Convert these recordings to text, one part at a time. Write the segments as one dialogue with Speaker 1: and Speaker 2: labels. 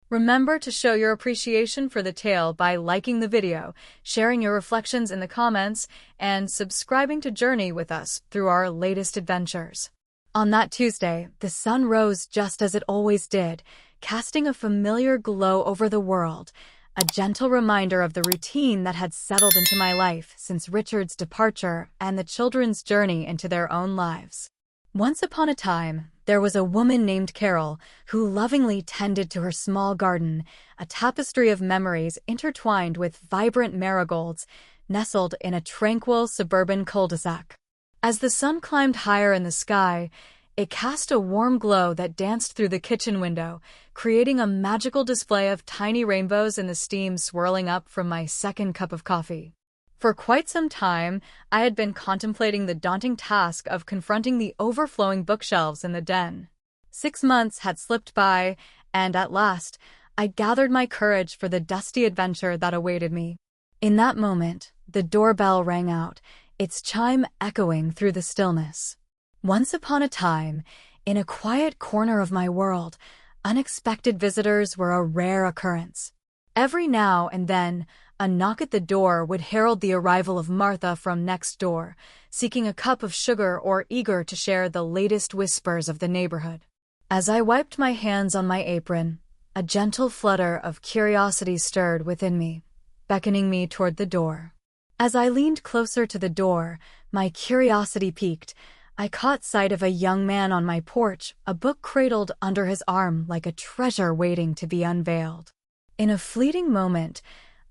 Speaker 1: Remember to show your appreciation for the tale by liking the video, sharing your reflections in the comments, and subscribing to journey with us through our latest adventures. On that Tuesday, the sun rose just as it always did, casting a familiar glow over the world, a gentle reminder of the routine that had settled into my life since Richard's departure and the children's journey into their own lives. Once upon a time, there was a woman named Carol who lovingly tended to her small garden, a tapestry of memories intertwined with vibrant marigolds, nestled in a tranquil suburban cul-de-sac. As the sun climbed higher in the sky, it cast a warm glow that danced through the kitchen window, creating a magical display of tiny rainbows in the steam swirling up from my second cup of coffee. For quite some time, I had been contemplating the daunting task of confronting the overflowing bookshelves in the den. 6 months had slipped by, and at last, I gathered my courage for the dusty adventure that awaited me. In that moment, the doorbell rang out, its chime echoing through the stillness. Once upon a time, in a quiet corner of my world, unexpected visitors were a rare occurrence. Every now and then, a knock at the door would herald the arrival of Martha from next door, seeking a cup of sugar or eager to share the latest whispers of the neighborhood. As I wiped my hands on my apron, a gentle flutter of curiosity stirred within me, beckoning me toward the door. As I leaned closer to the door, my curiosity piqued. I caught sight of a young man on my porch, a book cradled under his arm like a treasure waiting to be unveiled. In a fleeting moment,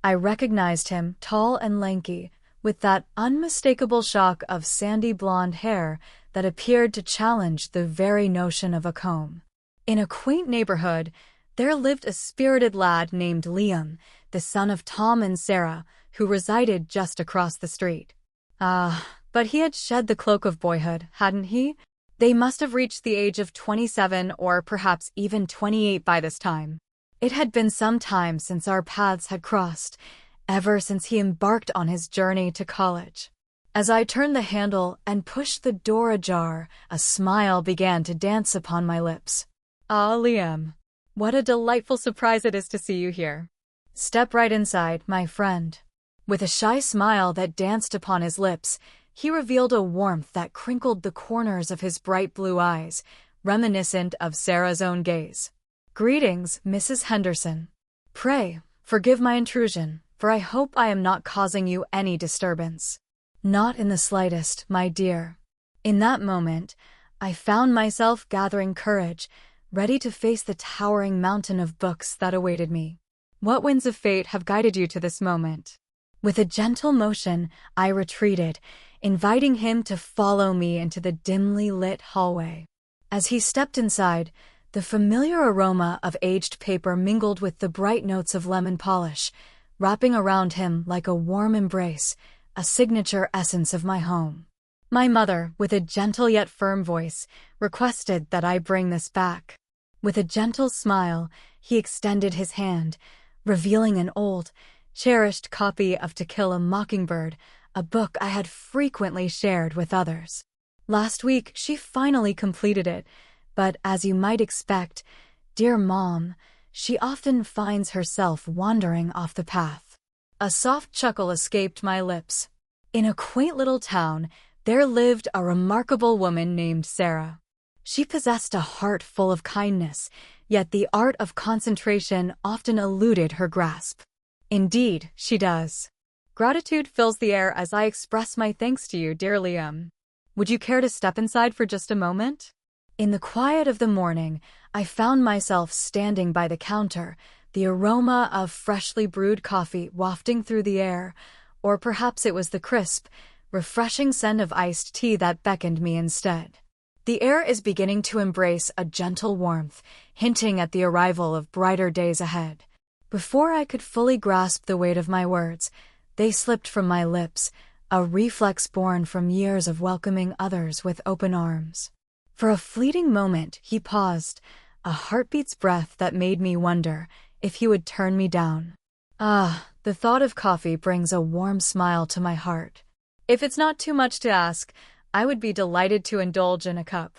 Speaker 1: I recognized him, tall and lanky, with that unmistakable shock of sandy blonde hair that appeared to challenge the very notion of a comb. In a quaint neighborhood, there lived a spirited lad named Liam, the son of Tom and Sarah, who resided just across the street. But he had shed the cloak of boyhood, hadn't he? They must have reached the age of 27 or perhaps even 28 by this time. It had been some time since our paths had crossed, ever since he embarked on his journey to college. As I turned the handle and pushed the door ajar, a smile began to dance upon my lips. "Ah, Liam, what a delightful surprise it is to see you here. Step right inside, my friend." With a shy smile that danced upon his lips, he revealed a warmth that crinkled the corners of his bright blue eyes, reminiscent of Sarah's own gaze. "Greetings, Mrs. Henderson. Pray, forgive my intrusion, for I hope I am not causing you any disturbance." "Not in the slightest, my dear." In that moment, I found myself gathering courage, ready to face the towering mountain of books that awaited me. What winds of fate have guided you to this moment? With a gentle motion, I retreated, inviting him to follow me into the dimly lit hallway. As he stepped inside, the familiar aroma of aged paper mingled with the bright notes of lemon polish, wrapping around him like a warm embrace, a signature essence of my home. My mother, with a gentle yet firm voice, requested that I bring this back. With a gentle smile, he extended his hand, revealing an old, cherished copy of To Kill a Mockingbird, a book I had frequently shared with others. Last week, she finally completed it, but as you might expect, dear Mom, she often finds herself wandering off the path. A soft chuckle escaped my lips. In a quaint little town, there lived a remarkable woman named Sarah. She possessed a heart full of kindness, yet the art of concentration often eluded her grasp. Indeed, she does. Gratitude fills the air as I express my thanks to you, dear Liam. Would you care to step inside for just a moment? In the quiet of the morning, I found myself standing by the counter, the aroma of freshly brewed coffee wafting through the air, or perhaps it was the crisp, refreshing scent of iced tea that beckoned me instead. The air is beginning to embrace a gentle warmth, hinting at the arrival of brighter days ahead. Before I could fully grasp the weight of my words, they slipped from my lips, a reflex born from years of welcoming others with open arms. For a fleeting moment, he paused, a heartbeat's breath that made me wonder if he would turn me down. The thought of coffee brings a warm smile to my heart. If it's not too much to ask, I would be delighted to indulge in a cup.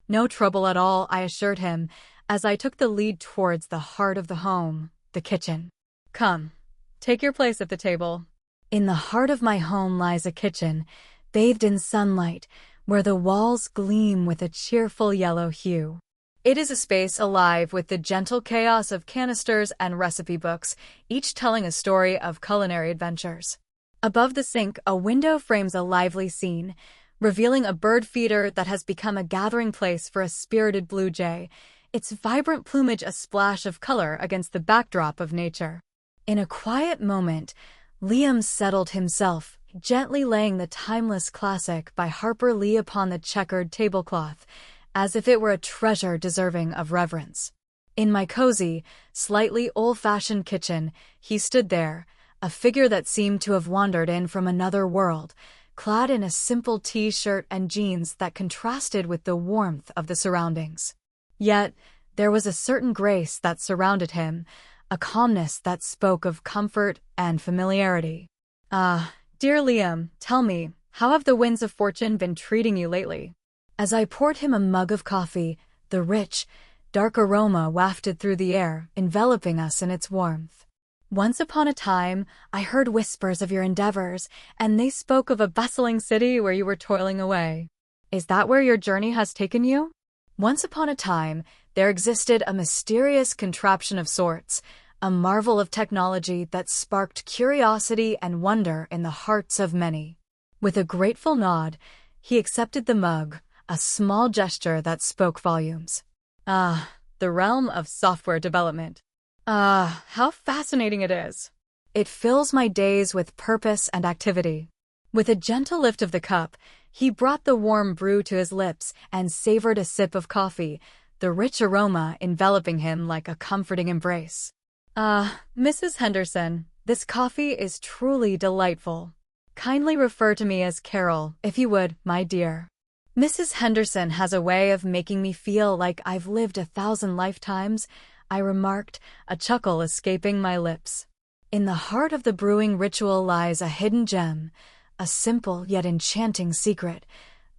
Speaker 1: No trouble at all, I assured him, as I took the lead towards the heart of the home, the kitchen. Come, take your place at the table. In the heart of my home lies a kitchen, bathed in sunlight, where the walls gleam with a cheerful yellow hue. It is a space alive with the gentle chaos of canisters and recipe books, each telling a story of culinary adventures. Above the sink, a window frames a lively scene, revealing a bird feeder that has become a gathering place for a spirited blue jay, its vibrant plumage a splash of color against the backdrop of nature. In a quiet moment, Liam settled himself, gently laying the timeless classic by Harper Lee upon the checkered tablecloth, as if it were a treasure deserving of reverence. In my cozy, slightly old-fashioned kitchen, he stood there, a figure that seemed to have wandered in from another world, clad in a simple t-shirt and jeans that contrasted with the warmth of the surroundings. Yet, there was a certain grace that surrounded him, a calmness that spoke of comfort and familiarity. Dear Liam, tell me, how have the winds of fortune been treating you lately? As I poured him a mug of coffee, the rich, dark aroma wafted through the air, enveloping us in its warmth. Once upon a time, I heard whispers of your endeavors, and they spoke of a bustling city where you were toiling away. Is that where your journey has taken you? Once upon a time, there existed a mysterious contraption of sorts, a marvel of technology that sparked curiosity and wonder in the hearts of many. With a grateful nod, he accepted the mug, a small gesture that spoke volumes. The realm of software development. How fascinating it is. It fills my days with purpose and activity. With a gentle lift of the cup, he brought the warm brew to his lips and savored a sip of coffee, the rich aroma enveloping him like a comforting embrace. Mrs. Henderson, this coffee is truly delightful. Kindly refer to me as Carol, if you would, my dear. Mrs. Henderson has a way of making me feel like I've lived 1,000 lifetimes, I remarked, a chuckle escaping my lips. In the heart of the brewing ritual lies a hidden gem, a simple yet enchanting secret,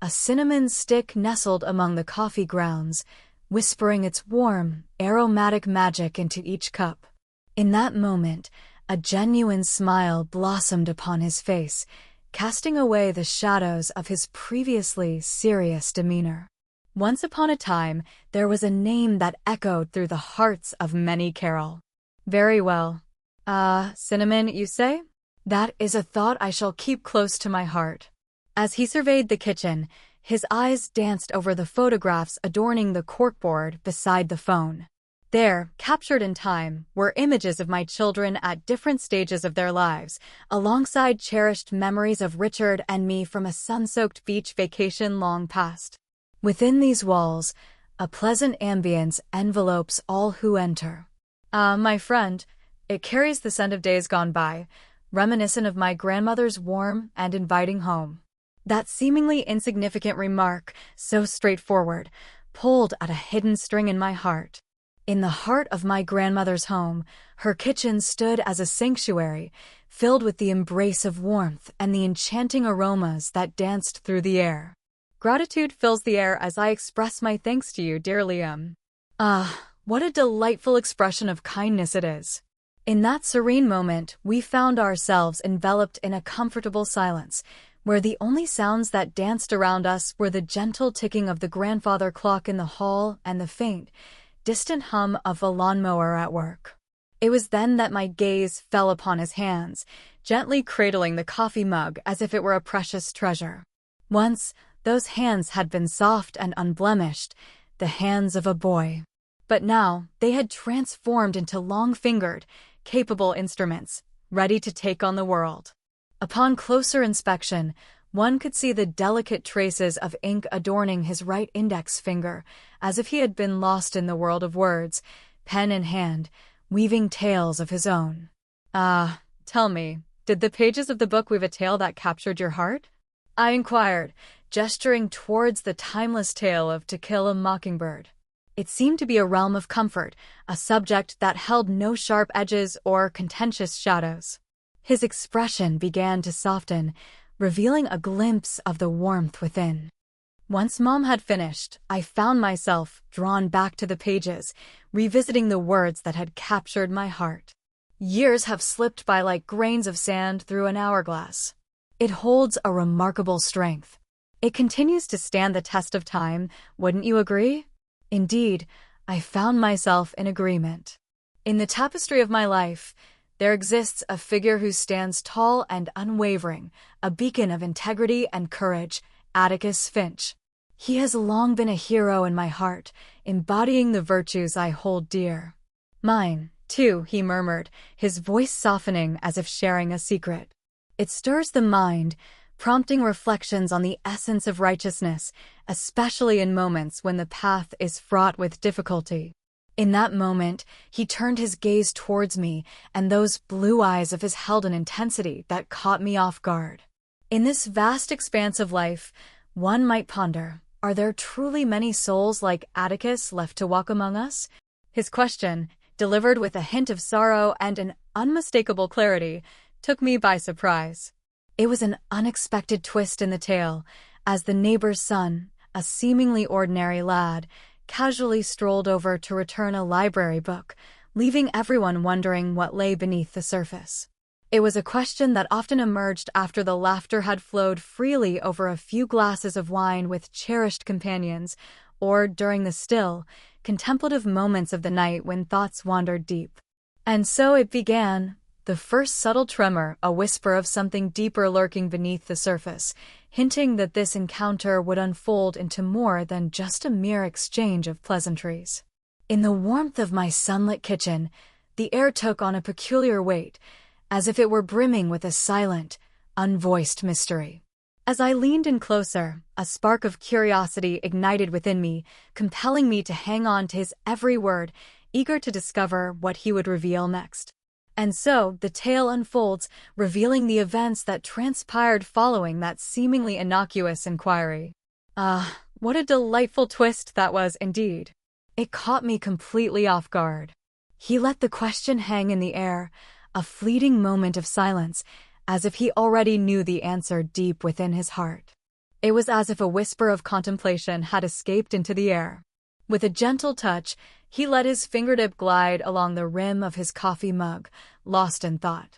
Speaker 1: a cinnamon stick nestled among the coffee grounds, whispering its warm, aromatic magic into each cup. In that moment, a genuine smile blossomed upon his face, casting away the shadows of his previously serious demeanor. Once upon a time, there was a name that echoed through the hearts of many Carol. Very well. Cinnamon, you say? That is a thought I shall keep close to my heart. As he surveyed the kitchen, his eyes danced over the photographs adorning the corkboard beside the phone. There, captured in time, were images of my children at different stages of their lives, alongside cherished memories of Richard and me from a sun-soaked beach vacation long past. Within these walls, a pleasant ambience envelopes all who enter. My friend, it carries the scent of days gone by, reminiscent of my grandmother's warm and inviting home. That seemingly insignificant remark, so straightforward, pulled at a hidden string in my heart. In the heart of my grandmother's home, her kitchen stood as a sanctuary, filled with the embrace of warmth and the enchanting aromas that danced through the air. Gratitude fills the air as I express my thanks to you, dear Liam. What a delightful expression of kindness it is. In that serene moment, we found ourselves enveloped in a comfortable silence, where the only sounds that danced around us were the gentle ticking of the grandfather clock in the hall and the faint, distant hum of a lawnmower at work. It was then that my gaze fell upon his hands, gently cradling the coffee mug as if it were a precious treasure. Once, those hands had been soft and unblemished, the hands of a boy. But now, they had transformed into long-fingered, capable instruments, ready to take on the world. Upon closer inspection, one could see the delicate traces of ink adorning his right index finger, as if he had been lost in the world of words, pen in hand, weaving tales of his own. Tell me, did the pages of the book weave a tale that captured your heart? I inquired, gesturing towards the timeless tale of To Kill a Mockingbird. It seemed to be a realm of comfort, a subject that held no sharp edges or contentious shadows. His expression began to soften, revealing a glimpse of the warmth within. Once Mom had finished, I found myself drawn back to the pages, revisiting the words that had captured my heart. Years have slipped by like grains of sand through an hourglass. It holds a remarkable strength. It continues to stand the test of time, wouldn't you agree? Indeed, I found myself in agreement. In the tapestry of my life, there exists a figure who stands tall and unwavering, a beacon of integrity and courage, Atticus Finch. He has long been a hero in my heart, embodying the virtues I hold dear. Mine, too, he murmured, his voice softening as if sharing a secret. It stirs the mind, prompting reflections on the essence of righteousness, especially in moments when the path is fraught with difficulty. In that moment, he turned his gaze towards me, and those blue eyes of his held an intensity that caught me off guard. In this vast expanse of life, one might ponder, are there truly many souls like Atticus left to walk among us? His question, delivered with a hint of sorrow and an unmistakable clarity, took me by surprise. It was an unexpected twist in the tale, as the neighbor's son, a seemingly ordinary lad, casually strolled over to return a library book, leaving everyone wondering what lay beneath the surface. It was a question that often emerged after the laughter had flowed freely over a few glasses of wine with cherished companions, or during the still, contemplative moments of the night when thoughts wandered deep. And so it began, the first subtle tremor, a whisper of something deeper lurking beneath the surface, hinting that this encounter would unfold into more than just a mere exchange of pleasantries. In the warmth of my sunlit kitchen, the air took on a peculiar weight, as if it were brimming with a silent, unvoiced mystery. As I leaned in closer, a spark of curiosity ignited within me, compelling me to hang on to his every word, eager to discover what he would reveal next. And so, the tale unfolds, revealing the events that transpired following that seemingly innocuous inquiry. What a delightful twist that was indeed. It caught me completely off guard. He let the question hang in the air, a fleeting moment of silence, as if he already knew the answer deep within his heart. It was as if a whisper of contemplation had escaped into the air. With a gentle touch, he let his fingertip glide along the rim of his coffee mug, lost in thought.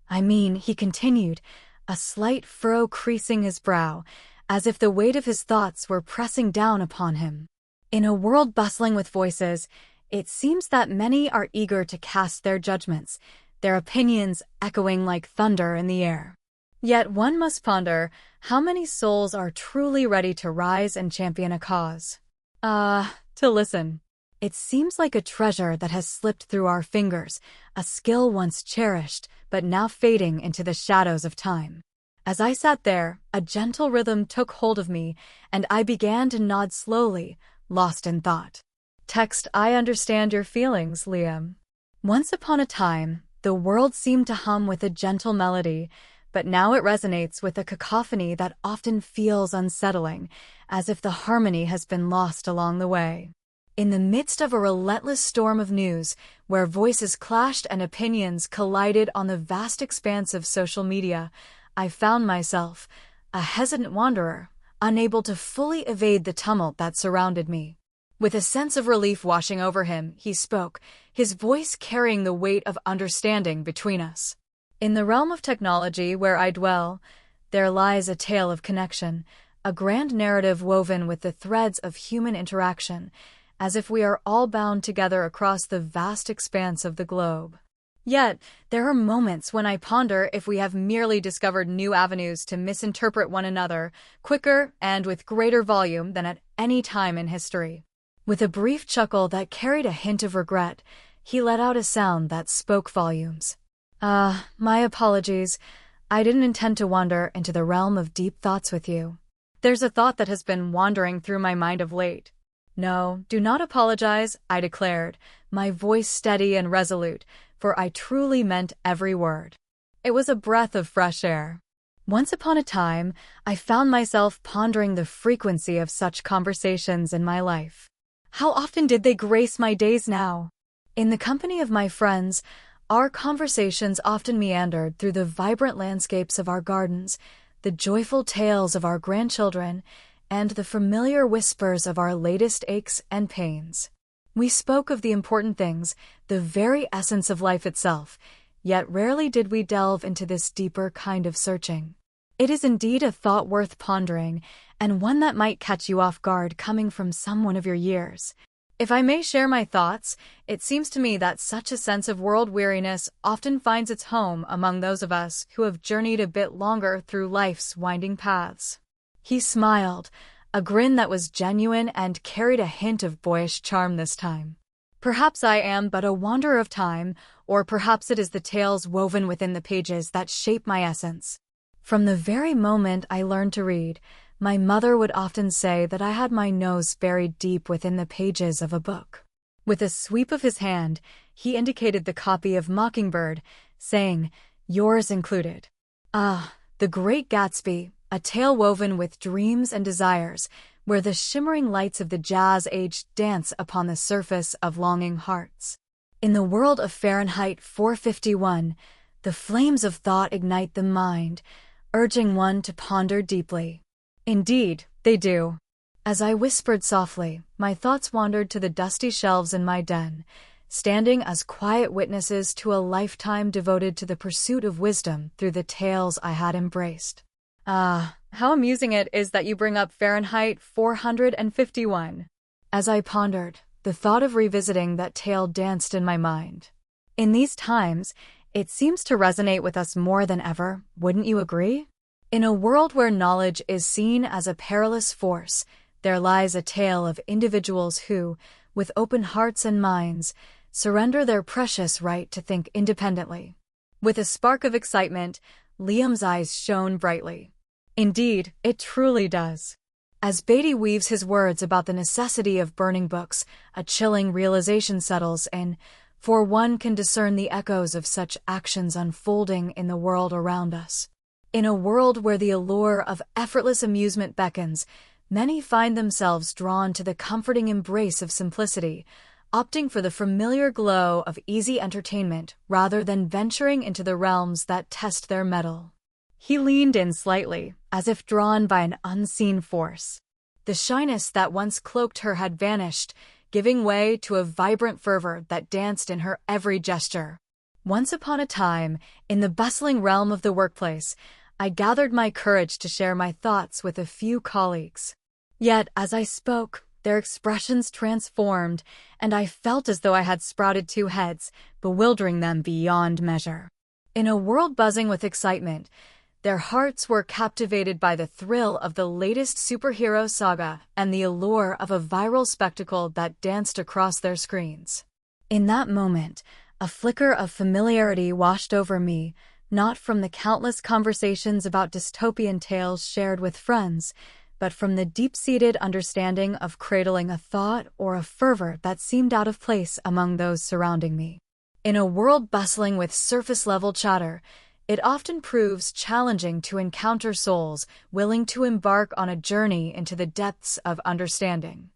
Speaker 1: He continued, a slight furrow creasing his brow, as if the weight of his thoughts were pressing down upon him. In a world bustling with voices, it seems that many are eager to cast their judgments, their opinions echoing like thunder in the air. Yet one must ponder, how many souls are truly ready to rise and champion a cause? To listen. It seems like a treasure that has slipped through our fingers, a skill once cherished, but now fading into the shadows of time. As I sat there, a gentle rhythm took hold of me, and I began to nod slowly, lost in thought. Text: I understand your feelings, Liam. Once upon a time, the world seemed to hum with a gentle melody, but now it resonates with a cacophony that often feels unsettling, as if the harmony has been lost along the way. In the midst of a relentless storm of news, where voices clashed and opinions collided on the vast expanse of social media, I found myself, a hesitant wanderer, unable to fully evade the tumult that surrounded me. With a sense of relief washing over him, he spoke, his voice carrying the weight of understanding between us. In the realm of technology where I dwell, there lies a tale of connection, a grand narrative woven with the threads of human interaction, as if we are all bound together across the vast expanse of the globe. Yet, there are moments when I ponder if we have merely discovered new avenues to misinterpret one another, quicker and with greater volume than at any time in history. With a brief chuckle that carried a hint of regret, he let out a sound that spoke volumes. My apologies. I didn't intend to wander into the realm of deep thoughts with you. There's a thought that has been wandering through my mind of late. No, do not apologize, I declared, my voice steady and resolute, for I truly meant every word. It was a breath of fresh air. Once upon a time, I found myself pondering the frequency of such conversations in my life. How often did they grace my days now? In the company of my friends, our conversations often meandered through the vibrant landscapes of our gardens, the joyful tales of our grandchildren, and the familiar whispers of our latest aches and pains. We spoke of the important things, the very essence of life itself, yet rarely did we delve into this deeper kind of searching. It is indeed a thought worth pondering, and one that might catch you off guard coming from someone of your years. If I may share my thoughts, it seems to me that such a sense of world weariness often finds its home among those of us who have journeyed a bit longer through life's winding paths. He smiled, a grin that was genuine and carried a hint of boyish charm this time. Perhaps I am but a wanderer of time, or perhaps it is the tales woven within the pages that shape my essence. From the very moment I learned to read, my mother would often say that I had my nose buried deep within the pages of a book. With a sweep of his hand, he indicated the copy of Mockingbird, saying, "Yours included." Ah, The Great Gatsby, a tale woven with dreams and desires, where the shimmering lights of the jazz age dance upon the surface of longing hearts. In the world of Fahrenheit 451, the flames of thought ignite the mind, urging one to ponder deeply. Indeed, they do. As I whispered softly, my thoughts wandered to the dusty shelves in my den, standing as quiet witnesses to a lifetime devoted to the pursuit of wisdom through the tales I had embraced. Ah, how amusing it is that you bring up Fahrenheit 451. As I pondered, the thought of revisiting that tale danced in my mind. In these times, it seems to resonate with us more than ever, wouldn't you agree? In a world where knowledge is seen as a perilous force, there lies a tale of individuals who, with open hearts and minds, surrender their precious right to think independently. With a spark of excitement, Liam's eyes shone brightly. Indeed, it truly does. As Beatty weaves his words about the necessity of burning books, a chilling realization settles in, for one can discern the echoes of such actions unfolding in the world around us. In a world where the allure of effortless amusement beckons, many find themselves drawn to the comforting embrace of simplicity, opting for the familiar glow of easy entertainment rather than venturing into the realms that test their mettle. He leaned in slightly, as if drawn by an unseen force. The shyness that once cloaked her had vanished, giving way to a vibrant fervor that danced in her every gesture. Once upon a time, in the bustling realm of the workplace, I gathered my courage to share my thoughts with a few colleagues. Yet, as I spoke, their expressions transformed, and I felt as though I had sprouted two heads, bewildering them beyond measure. In a world buzzing with excitement, their hearts were captivated by the thrill of the latest superhero saga and the allure of a viral spectacle that danced across their screens. In that moment, a flicker of familiarity washed over me, not from the countless conversations about dystopian tales shared with friends, but from the deep-seated understanding of cradling a thought or a fervor that seemed out of place among those surrounding me. In a world bustling with surface-level chatter, it often proves challenging to encounter souls willing to embark on a journey into the depths of understanding.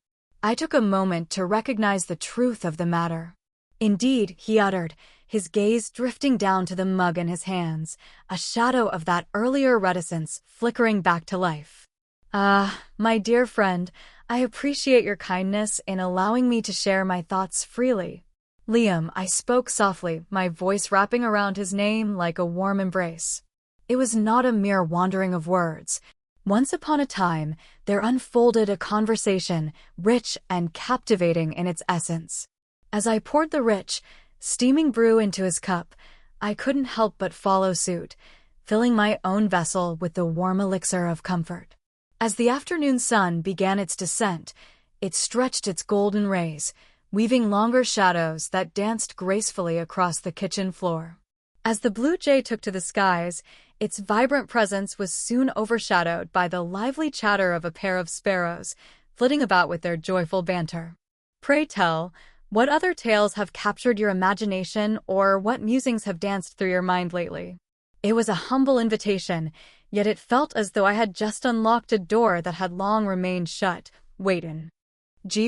Speaker 1: I took a moment to recognize the truth of the matter. Indeed, he uttered, his gaze drifting down to the mug in his hands, a shadow of that earlier reticence flickering back to life. Ah, my dear friend, I appreciate your kindness in allowing me to share my thoughts freely. Liam, I spoke softly, my voice wrapping around his name like a warm embrace. It was not a mere wandering of words. Once upon a time, there unfolded a conversation, rich and captivating in its essence. As I poured the rich, steaming brew into his cup, I couldn't help but follow suit, filling my own vessel with the warm elixir of comfort. As the afternoon sun began its descent, it stretched its golden rays, weaving longer shadows that danced gracefully across the kitchen floor. As the blue jay took to the skies, its vibrant presence was soon overshadowed by the lively chatter of a pair of sparrows, flitting about with their joyful banter. Pray tell, what other tales have captured your imagination, or what musings have danced through your mind lately? It was a humble invitation, yet it felt as though I had just unlocked a door that had long remained shut, waiting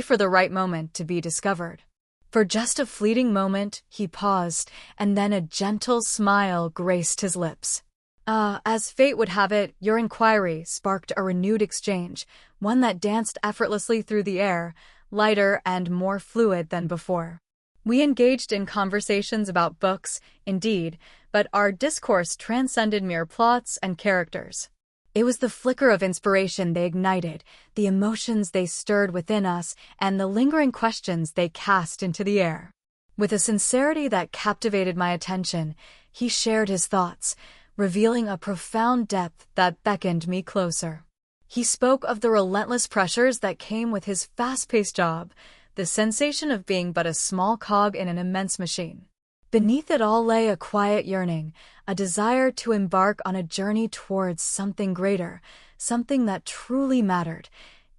Speaker 1: for the right moment to be discovered. For just a fleeting moment, he paused, and then a gentle smile graced his lips. As fate would have it, your inquiry sparked a renewed exchange, one that danced effortlessly through the air, lighter and more fluid than before. We engaged in conversations about books, indeed, but our discourse transcended mere plots and characters. It was the flicker of inspiration they ignited, the emotions they stirred within us, and the lingering questions they cast into the air. With a sincerity that captivated my attention, he shared his thoughts, revealing a profound depth that beckoned me closer. He spoke of the relentless pressures that came with his fast-paced job, the sensation of being but a small cog in an immense machine. Beneath it all lay a quiet yearning, a desire to embark on a journey towards something greater, something that truly mattered,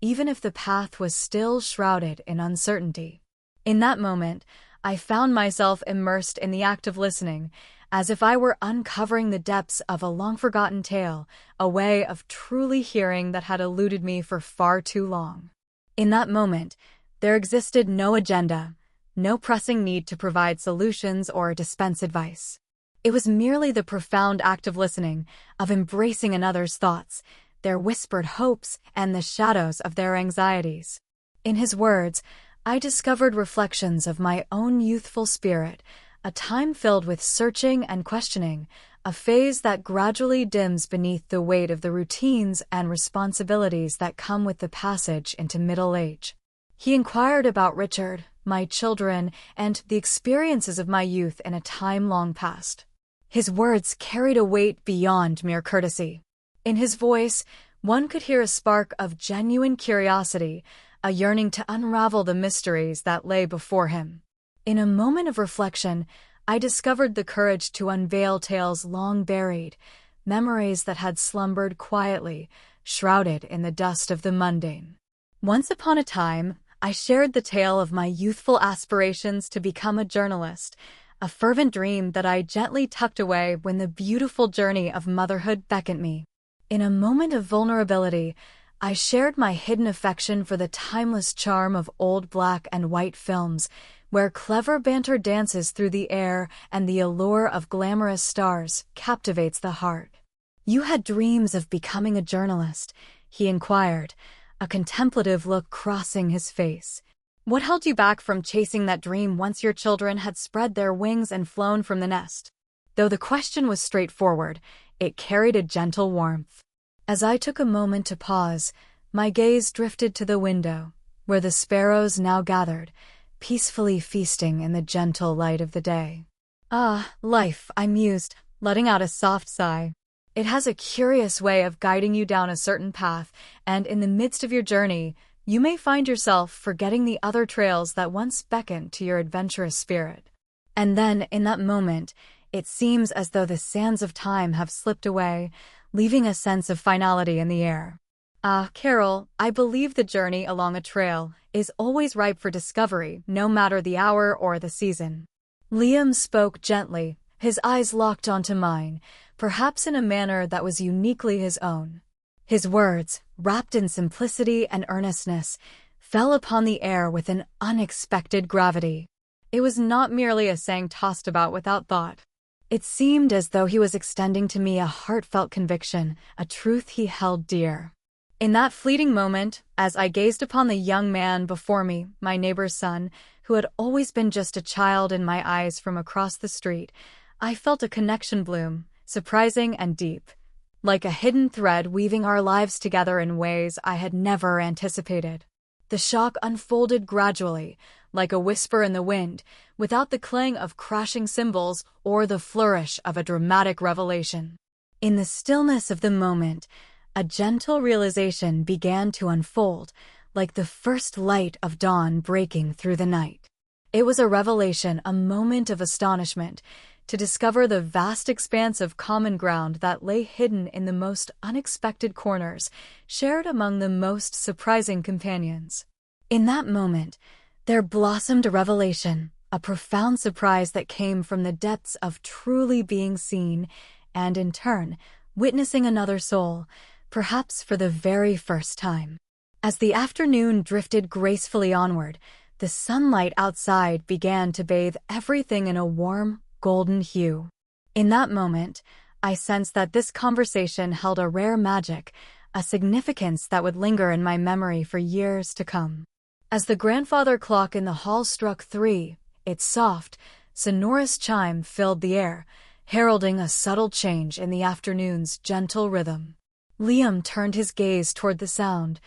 Speaker 1: even if the path was still shrouded in uncertainty. In that moment, I found myself immersed in the act of listening, as if I were uncovering the depths of a long-forgotten tale, a way of truly hearing that had eluded me for far too long. In that moment, there existed no agenda, no pressing need to provide solutions or dispense advice. It was merely the profound act of listening, of embracing another's thoughts, their whispered hopes, and the shadows of their anxieties. In his words, I discovered reflections of my own youthful spirit, a time filled with searching and questioning, a phase that gradually dims beneath the weight of the routines and responsibilities that come with the passage into middle age. He inquired about Richard, my children, and the experiences of my youth in a time long past. His words carried a weight beyond mere courtesy. In his voice, one could hear a spark of genuine curiosity, a yearning to unravel the mysteries that lay before him. In a moment of reflection, I discovered the courage to unveil tales long buried, memories that had slumbered quietly, shrouded in the dust of the mundane. Once upon a time, I shared the tale of my youthful aspirations to become a journalist, a fervent dream that I gently tucked away when the beautiful journey of motherhood beckoned me. In a moment of vulnerability, I shared my hidden affection for the timeless charm of old black and white films, where clever banter dances through the air and the allure of glamorous stars captivates the heart. "You had dreams of becoming a journalist," he inquired, a contemplative look crossing his face. "What held you back from chasing that dream once your children had spread their wings and flown from the nest?" Though the question was straightforward, it carried a gentle warmth. As I took a moment to pause, my gaze drifted to the window, where the sparrows now gathered, peacefully feasting in the gentle light of the day. "Ah, life," I mused, letting out a soft sigh. "It has a curious way of guiding you down a certain path, and in the midst of your journey, you may find yourself forgetting the other trails that once beckoned to your adventurous spirit. And then, in that moment, it seems as though the sands of time have slipped away, leaving a sense of finality in the air. Carol, I believe the journey along a trail is always ripe for discovery, no matter the hour or the season." Liam spoke gently, his eyes locked onto mine, perhaps in a manner that was uniquely his own. His words, wrapped in simplicity and earnestness, fell upon the air with an unexpected gravity. It was not merely a saying tossed about without thought. It seemed as though he was extending to me a heartfelt conviction, a truth he held dear. In that fleeting moment, as I gazed upon the young man before me, my neighbor's son, who had always been just a child in my eyes from across the street, I felt a connection bloom, surprising and deep, like a hidden thread weaving our lives together in ways I had never anticipated. The shock unfolded gradually, like a whisper in the wind, without the clang of crashing cymbals or the flourish of a dramatic revelation. In the stillness of the moment, a gentle realization began to unfold, like the first light of dawn breaking through the night. It was a revelation, a moment of astonishment, to discover the vast expanse of common ground that lay hidden in the most unexpected corners, shared among the most surprising companions. In that moment, there blossomed a revelation, a profound surprise that came from the depths of truly being seen, and in turn, witnessing another soul, perhaps for the very first time. As the afternoon drifted gracefully onward, the sunlight outside began to bathe everything in a warm, golden hue. In that moment, I sensed that this conversation held a rare magic, a significance that would linger in my memory for years to come. As the grandfather clock in the hall struck 3, its soft, sonorous chime filled the air, heralding a subtle change in the afternoon's gentle rhythm. Liam turned his gaze toward the sound,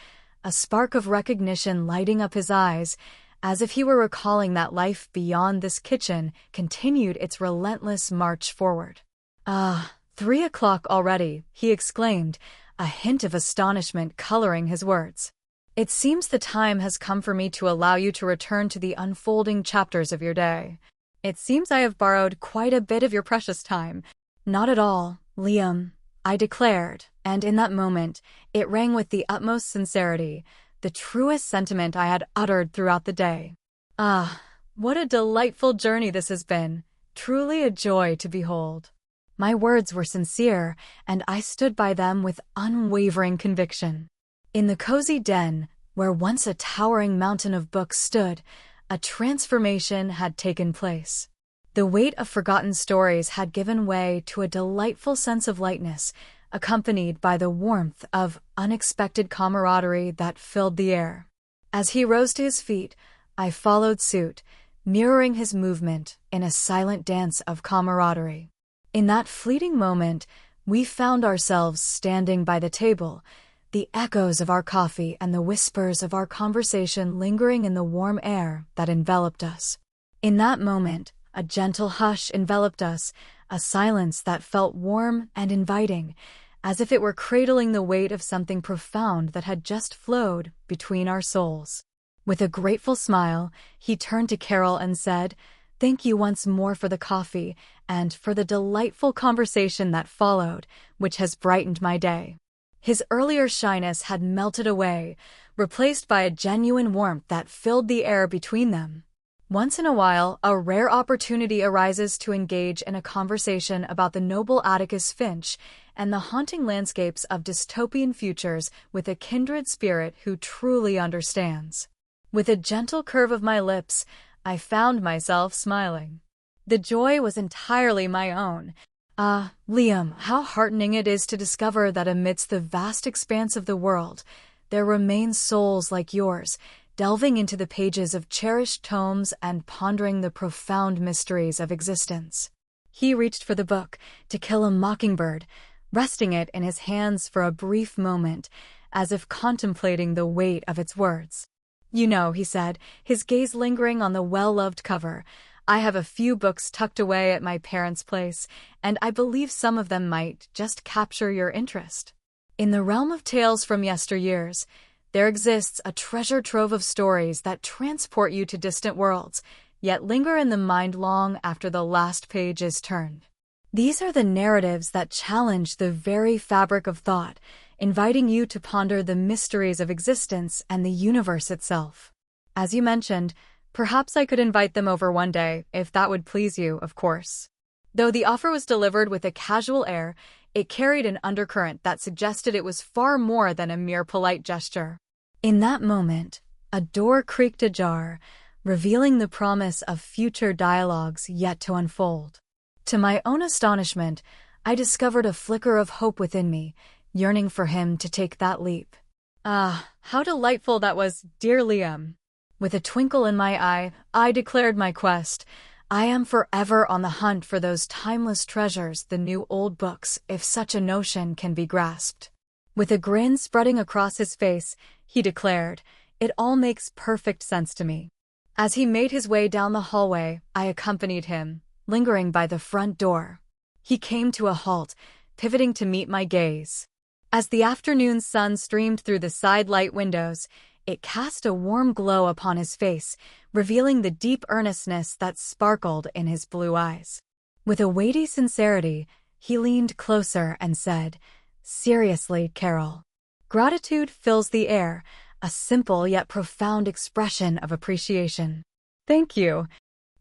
Speaker 1: a spark of recognition lighting up his eyes, as if he were recalling that life beyond this kitchen continued its relentless march forward. "Ah, 3 o'clock already," he exclaimed, a hint of astonishment coloring his words. "It seems the time has come for me to allow you to return to the unfolding chapters of your day. It seems I have borrowed quite a bit of your precious time." "Not at all, Liam," I declared, and in that moment, it rang with the utmost sincerity, the truest sentiment I had uttered throughout the day. "Ah, what a delightful journey this has been, truly a joy to behold." My words were sincere, and I stood by them with unwavering conviction. In the cozy den, where once a towering mountain of books stood, a transformation had taken place. The weight of forgotten stories had given way to a delightful sense of lightness, accompanied by the warmth of unexpected camaraderie that filled the air. As he rose to his feet, I followed suit, mirroring his movement in a silent dance of camaraderie. In that fleeting moment, we found ourselves standing by the table, the echoes of our coffee and the whispers of our conversation lingering in the warm air that enveloped us. In that moment, a gentle hush enveloped us, a silence that felt warm and inviting, as if it were cradling the weight of something profound that had just flowed between our souls. With a grateful smile, he turned to Carol and said, "Thank you once more for the coffee and for the delightful conversation that followed, which has brightened my day." His earlier shyness had melted away, replaced by a genuine warmth that filled the air between them. Once in a while, a rare opportunity arises to engage in a conversation about the noble Atticus Finch and the haunting landscapes of dystopian futures with a kindred spirit who truly understands. With a gentle curve of my lips, I found myself smiling. The joy was entirely my own. "Ah, Liam, how heartening it is to discover that amidst the vast expanse of the world, there remain souls like yours, delving into the pages of cherished tomes and pondering the profound mysteries of existence." He reached for the book, To Kill a Mockingbird, resting it in his hands for a brief moment, as if contemplating the weight of its words. "You know," he said, his gaze lingering on the well-loved cover, "I have a few books tucked away at my parents' place, and I believe some of them might just capture your interest. In the realm of tales from yesteryears, there exists a treasure trove of stories that transport you to distant worlds, yet linger in the mind long after the last page is turned. These are the narratives that challenge the very fabric of thought, inviting you to ponder the mysteries of existence and the universe itself. As you mentioned, perhaps I could invite them over one day, if that would please you, of course." Though the offer was delivered with a casual air, it carried an undercurrent that suggested it was far more than a mere polite gesture. In that moment, a door creaked ajar, revealing the promise of future dialogues yet to unfold. To my own astonishment, I discovered a flicker of hope within me, yearning for him to take that leap. "Ah, how delightful that was, dear Liam." With a twinkle in my eye, I declared my quest. I am forever on the hunt for those timeless treasures, the new old books, if such a notion can be grasped. With a grin spreading across his face, he declared, "It all makes perfect sense to me." As he made his way down the hallway, I accompanied him, lingering by the front door. He came to a halt, pivoting to meet my gaze. As the afternoon sun streamed through the side light windows, it cast a warm glow upon his face, revealing the deep earnestness that sparkled in his blue eyes. With a weighty sincerity, he leaned closer and said, "Seriously, Carol. Gratitude fills the air, a simple yet profound expression of appreciation." "Thank you."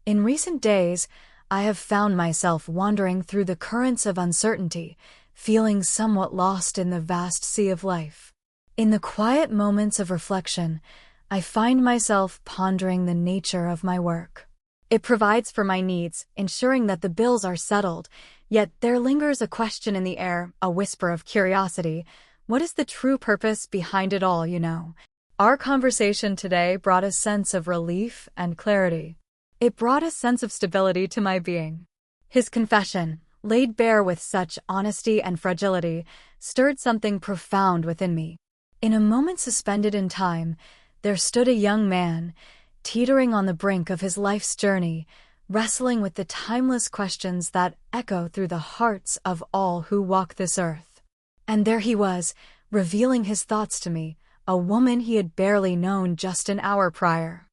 Speaker 1: In recent days, I have found myself wandering through the currents of uncertainty, feeling somewhat lost in the vast sea of life. In the quiet moments of reflection, I find myself pondering the nature of my work. It provides for my needs, ensuring that the bills are settled. Yet there lingers a question in the air, a whisper of curiosity. What is the true purpose behind it all, you know? Our conversation today brought a sense of relief and clarity. It brought a sense of stability to my being. His confession, laid bare with such honesty and fragility, stirred something profound within me. In a moment suspended in time, there stood a young man, teetering on the brink of his life's journey, wrestling with the timeless questions that echo through the hearts of all who walk this earth. And there he was, revealing his thoughts to me, a woman he had barely known just an hour prior.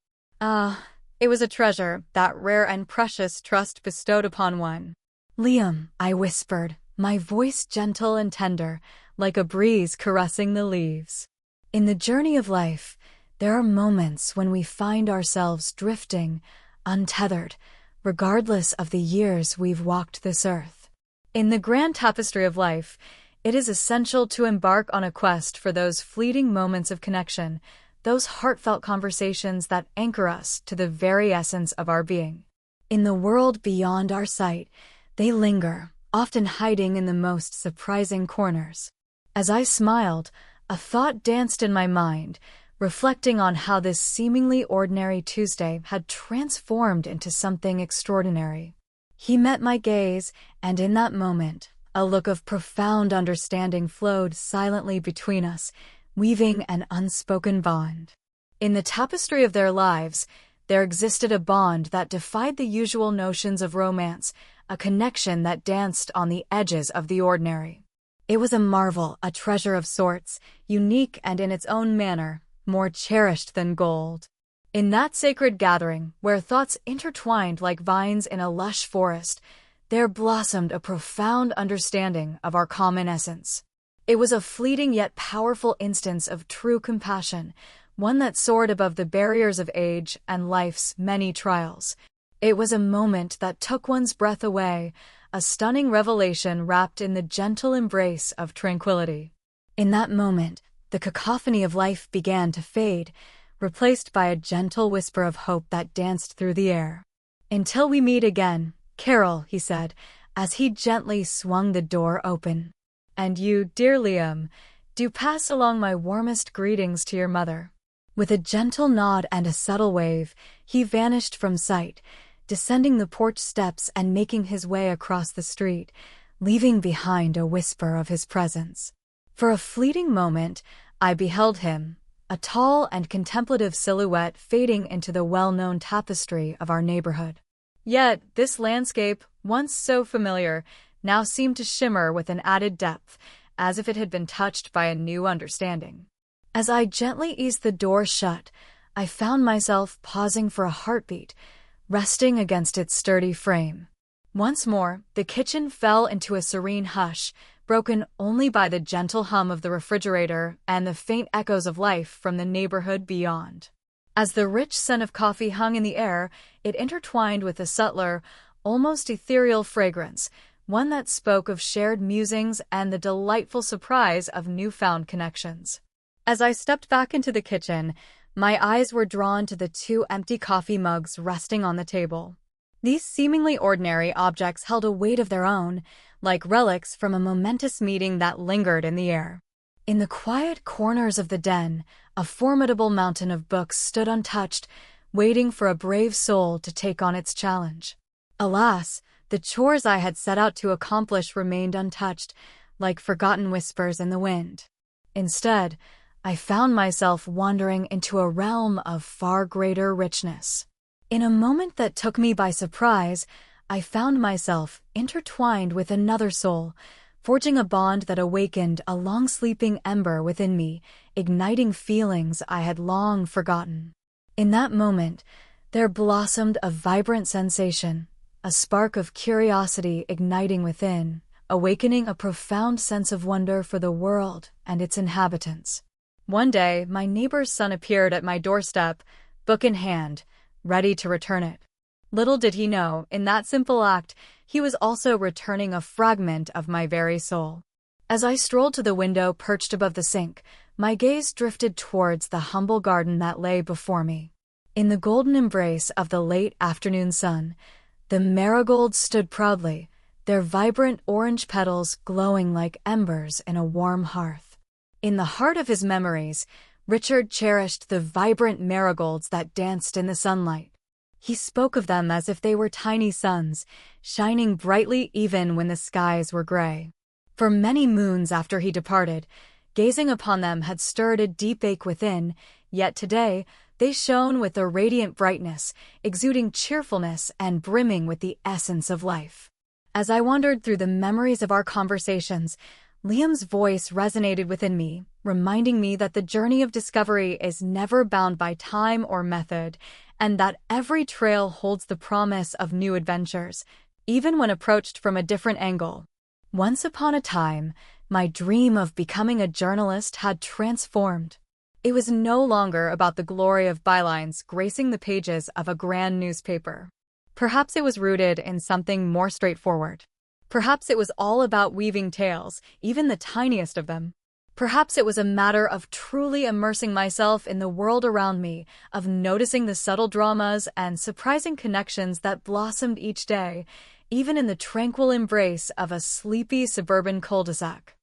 Speaker 1: It was a treasure, that rare and precious trust bestowed upon one. "Liam," I whispered, my voice gentle and tender, like a breeze caressing the leaves. In the journey of life, there are moments when we find ourselves drifting, untethered, regardless of the years we've walked this earth. In the grand tapestry of life, it is essential to embark on a quest for those fleeting moments of connection, those heartfelt conversations that anchor us to the very essence of our being. In the world beyond our sight, they linger, often hiding in the most surprising corners. As I smiled, a thought danced in my mind, reflecting on how this seemingly ordinary Tuesday had transformed into something extraordinary. He met my gaze, and in that moment, a look of profound understanding flowed silently between us, weaving an unspoken bond. In the tapestry of their lives, there existed a bond that defied the usual notions of romance, a connection that danced on the edges of the ordinary. It was a marvel, a treasure of sorts, unique and in its own manner, more cherished than gold. In that sacred gathering, where thoughts intertwined like vines in a lush forest, there blossomed a profound understanding of our common essence. It was a fleeting yet powerful instance of true compassion, one that soared above the barriers of age and life's many trials. It was a moment that took one's breath away, a stunning revelation wrapped in the gentle embrace of tranquility. In that moment, the cacophony of life began to fade, replaced by a gentle whisper of hope that danced through the air. "Until we meet again, Carol," he said, as he gently swung the door open. "And you, dear Liam, do pass along my warmest greetings to your mother." With a gentle nod and a subtle wave, he vanished from sight, descending the porch steps and making his way across the street, leaving behind a whisper of his presence. For a fleeting moment, I beheld him, a tall and contemplative silhouette fading into the well-known tapestry of our neighborhood. Yet, this landscape, once so familiar, now seemed to shimmer with an added depth, as if it had been touched by a new understanding. As I gently eased the door shut, I found myself pausing for a heartbeat, resting against its sturdy frame. Once more, the kitchen fell into a serene hush, broken only by the gentle hum of the refrigerator and the faint echoes of life from the neighborhood beyond. As the rich scent of coffee hung in the air, it intertwined with a subtler, almost ethereal fragrance, one that spoke of shared musings and the delightful surprise of newfound connections. As I stepped back into the kitchen, my eyes were drawn to the two empty coffee mugs resting on the table. These seemingly ordinary objects held a weight of their own, like relics from a momentous meeting that lingered in the air. In the quiet corners of the den, a formidable mountain of books stood untouched, waiting for a brave soul to take on its challenge. Alas, the chores I had set out to accomplish remained untouched, like forgotten whispers in the wind. Instead, I found myself wandering into a realm of far greater richness. In a moment that took me by surprise, I found myself intertwined with another soul, forging a bond that awakened a long-sleeping ember within me, igniting feelings I had long forgotten. In that moment, there blossomed a vibrant sensation, a spark of curiosity igniting within, awakening a profound sense of wonder for the world and its inhabitants. One day, my neighbor's son appeared at my doorstep, book in hand, ready to return it. Little did he know, in that simple act, he was also returning a fragment of my very soul. As I strolled to the window perched above the sink, my gaze drifted towards the humble garden that lay before me. In the golden embrace of the late afternoon sun, the marigolds stood proudly, their vibrant orange petals glowing like embers in a warm hearth. In the heart of his memories, Richard cherished the vibrant marigolds that danced in the sunlight. He spoke of them as if they were tiny suns, shining brightly even when the skies were gray. For many moons after he departed, gazing upon them had stirred a deep ache within, yet today they shone with a radiant brightness, exuding cheerfulness and brimming with the essence of life. As I wandered through the memories of our conversations, Liam's voice resonated within me, reminding me that the journey of discovery is never bound by time or method, and that every trail holds the promise of new adventures, even when approached from a different angle. Once upon a time, my dream of becoming a journalist had transformed. It was no longer about the glory of bylines gracing the pages of a grand newspaper. Perhaps it was rooted in something more straightforward. Perhaps it was all about weaving tales, even the tiniest of them. Perhaps it was a matter of truly immersing myself in the world around me, of noticing the subtle dramas and surprising connections that blossomed each day, even in the tranquil embrace of a sleepy suburban cul-de-sac.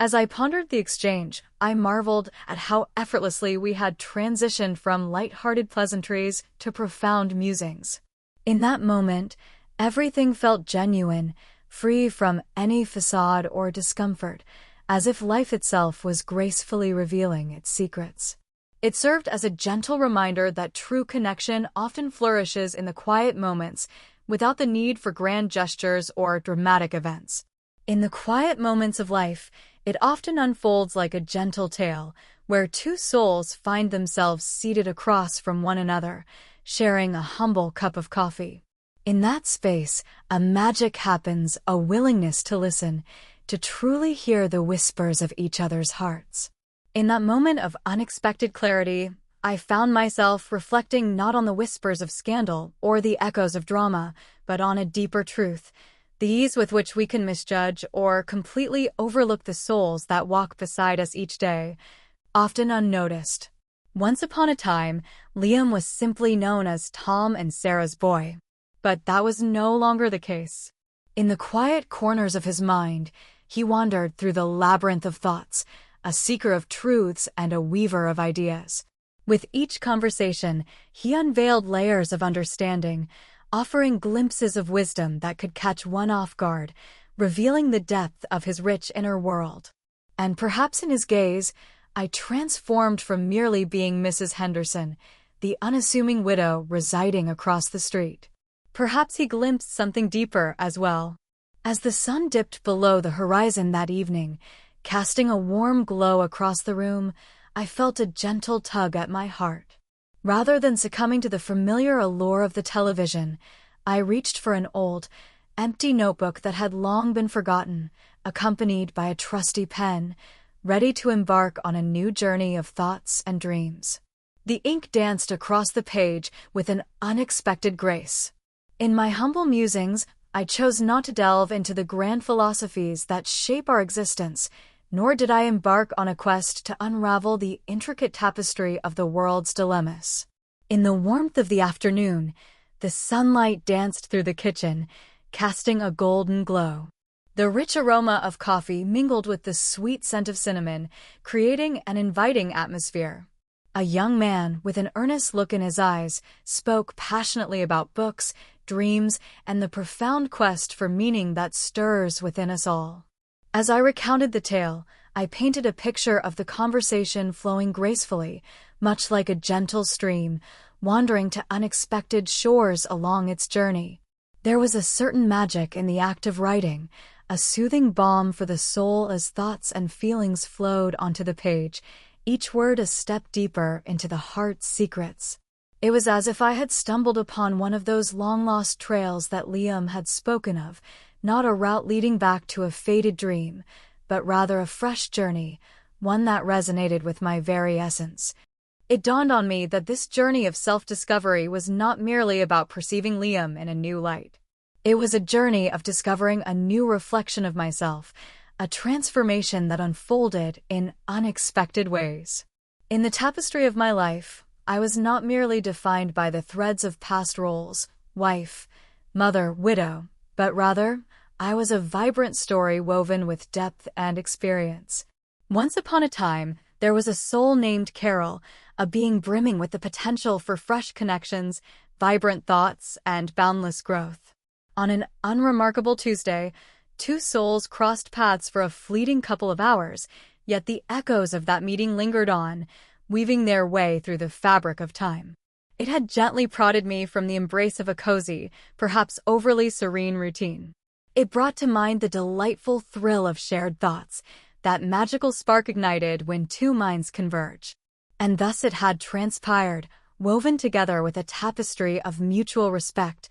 Speaker 1: As I pondered the exchange, I marveled at how effortlessly we had transitioned from light-hearted pleasantries to profound musings. In that moment, everything felt genuine, free from any facade or discomfort, as if life itself was gracefully revealing its secrets. It served as a gentle reminder that true connection often flourishes in the quiet moments, without the need for grand gestures or dramatic events. In the quiet moments of life, it often unfolds like a gentle tale, where two souls find themselves seated across from one another, sharing a humble cup of coffee. In that space, a magic happens, a willingness to listen, to truly hear the whispers of each other's hearts. In that moment of unexpected clarity, I found myself reflecting not on the whispers of scandal or the echoes of drama, but on a deeper truth, the ease with which we can misjudge or completely overlook the souls that walk beside us each day, often unnoticed. Once upon a time, Liam was simply known as Tom and Sarah's boy. But that was no longer the case. In the quiet corners of his mind, he wandered through the labyrinth of thoughts, a seeker of truths and a weaver of ideas. With each conversation, he unveiled layers of understanding, offering glimpses of wisdom that could catch one off guard, revealing the depth of his rich inner world. And perhaps in his gaze, I transformed from merely being Mrs. Henderson, the unassuming widow residing across the street. Perhaps he glimpsed something deeper as well. As the sun dipped below the horizon that evening, casting a warm glow across the room, I felt a gentle tug at my heart. Rather than succumbing to the familiar allure of the television, I reached for an old, empty notebook that had long been forgotten, accompanied by a trusty pen, ready to embark on a new journey of thoughts and dreams. The ink danced across the page with an unexpected grace. In my humble musings, I chose not to delve into the grand philosophies that shape our existence, nor did I embark on a quest to unravel the intricate tapestry of the world's dilemmas. In the warmth of the afternoon, the sunlight danced through the kitchen, casting a golden glow. The rich aroma of coffee mingled with the sweet scent of cinnamon, creating an inviting atmosphere. A young man with an earnest look in his eyes spoke passionately about books, dreams, and the profound quest for meaning that stirs within us all. As I recounted the tale, I painted a picture of the conversation flowing gracefully, much like a gentle stream, wandering to unexpected shores along its journey. There was a certain magic in the act of writing, a soothing balm for the soul as thoughts and feelings flowed onto the page, each word a step deeper into the heart's secrets. It was as if I had stumbled upon one of those long-lost trails that Liam had spoken of, not a route leading back to a faded dream, but rather a fresh journey, one that resonated with my very essence. It dawned on me that this journey of self-discovery was not merely about perceiving Liam in a new light. It was a journey of discovering a new reflection of myself, a transformation that unfolded in unexpected ways. In the tapestry of my life, I was not merely defined by the threads of past roles, wife, mother, widow, but rather, I was a vibrant story woven with depth and experience. Once upon a time, there was a soul named Carol, a being brimming with the potential for fresh connections, vibrant thoughts, and boundless growth. On an unremarkable Tuesday, two souls crossed paths for a fleeting couple of hours, yet the echoes of that meeting lingered on, weaving their way through the fabric of time. It had gently prodded me from the embrace of a cozy, perhaps overly serene routine. It brought to mind the delightful thrill of shared thoughts, that magical spark ignited when two minds converge. And thus it had transpired, woven together with a tapestry of mutual respect,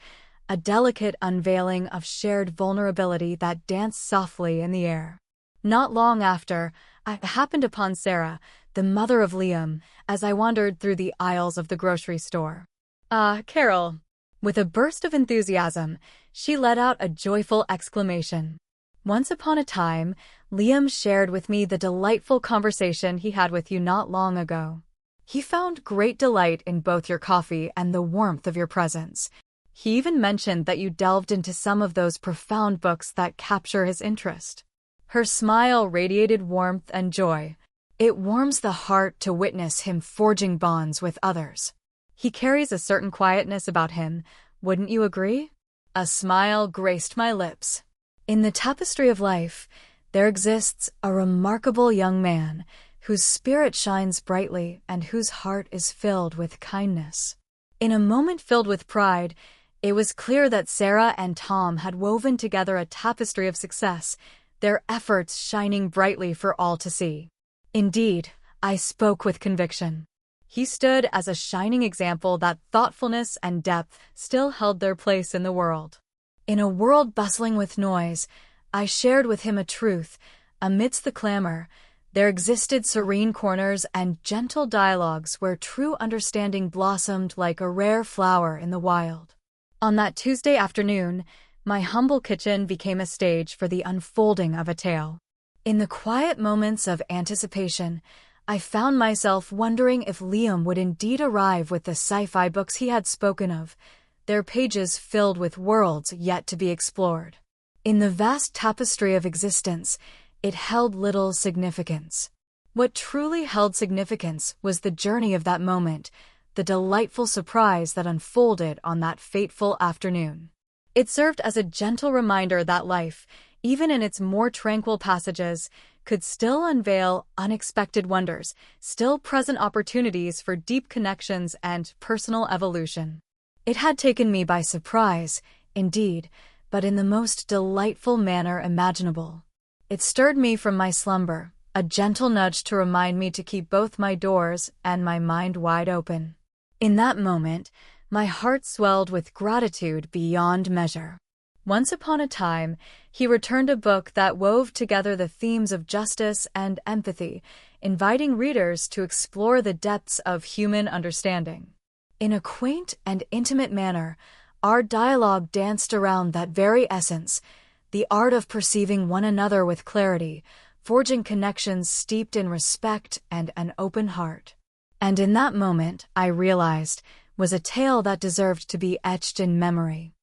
Speaker 1: a delicate unveiling of shared vulnerability that danced softly in the air. Not long after, I happened upon Sarah, the mother of Liam, as I wandered through the aisles of the grocery store. "Ah, Carol!" With a burst of enthusiasm, she let out a joyful exclamation. "Once upon a time, Liam shared with me the delightful conversation he had with you not long ago. He found great delight in both your coffee and the warmth of your presence. He even mentioned that you delved into some of those profound books that capture his interest." Her smile radiated warmth and joy. It warms the heart to witness him forging bonds with others. He carries a certain quietness about him, wouldn't you agree? A smile graced my lips. In the tapestry of life, there exists a remarkable young man whose spirit shines brightly and whose heart is filled with kindness. In a moment filled with pride, it was clear that Sarah and Tom had woven together a tapestry of success, their efforts shining brightly for all to see. Indeed, I spoke with conviction. He stood as a shining example that thoughtfulness and depth still held their place in the world. In a world bustling with noise, I shared with him a truth. Amidst the clamor, there existed serene corners and gentle dialogues where true understanding blossomed like a rare flower in the wild. On that Tuesday afternoon, my humble kitchen became a stage for the unfolding of a tale. In the quiet moments of anticipation, I found myself wondering if Liam would indeed arrive with the sci-fi books he had spoken of, their pages filled with worlds yet to be explored. In the vast tapestry of existence, it held little significance. What truly held significance was the journey of that moment, the delightful surprise that unfolded on that fateful afternoon. It served as a gentle reminder that life, even in its more tranquil passages, could still unveil unexpected wonders, still present opportunities for deep connections and personal evolution. It had taken me by surprise, indeed, but in the most delightful manner imaginable. It stirred me from my slumber, a gentle nudge to remind me to keep both my doors and my mind wide open. In that moment, my heart swelled with gratitude beyond measure. Once upon a time, he returned a book that wove together the themes of justice and empathy, inviting readers to explore the depths of human understanding. In a quaint and intimate manner, our dialogue danced around that very essence, the art of perceiving one another with clarity, forging connections steeped in respect and an open heart. And in that moment, I realized, was a tale that deserved to be etched in memory.